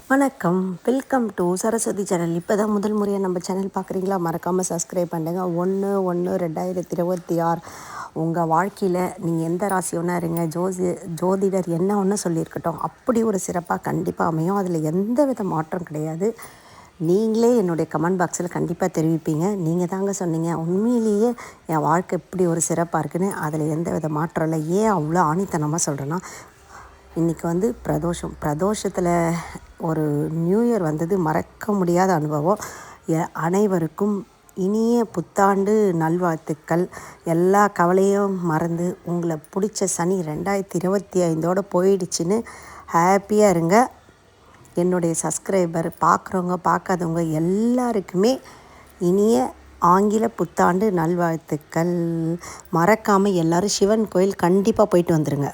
வணக்கம், welcome to Saraswati channel. இப்போ தான் முதல் முறையாக நம்ம சேனல் பார்க்குறீங்களா? மறக்காமல் சப்ஸ்கிரைப் பண்ணுங்க. 1/1/2026 உங்கள் வாழ்க்கையில் நீங்கள் எந்த ராசி ஒன்றா இருங்க, ஜோதிடர் என்ன ஒன்று சொல்லியிருக்கட்டும், அப்படி ஒரு சிறப்பாக கண்டிப்பாக அமையும். அதில் எந்த வித மாற்றம் கிடையாது. நீங்களே என்னுடைய கமெண்ட் பாக்ஸில் கண்டிப்பாக தெரிவிப்பீங்க. நீங்கள் தாங்க சொன்னீங்க உண்மையிலேயே என் வாழ்க்கை இப்படி ஒரு சிறப்பாக இருக்குன்னு. அதில் எந்த வித மாற்றம் இல்லை. ஏன் அவ்வளோ ஆணித்தனமாக சொல்கிறேன்னா, இன்றைக்கி பிரதோஷத்தில் ஒரு நியூ இயர் வந்தது மறக்க முடியாத அனுபவம். அனைவருக்கும் இனிய புத்தாண்டு நல்வாழ்த்துக்கள். எல்லா கவலையும் மறந்து உங்களை பிடிச்ச சனி 2025 போயிடுச்சுன்னு ஹாப்பியாக இருங்க. என்னுடைய சப்ஸ்கிரைபர் பார்க்குறவங்க பார்க்காதவங்க எல்லாருக்குமே இனிய ஆங்கில புத்தாண்டு நல்வாழ்த்துக்கள். மறக்காமல் எல்லோரும் சிவன் கோயில் கண்டிப்பாக போயிட்டு வந்துடுங்க.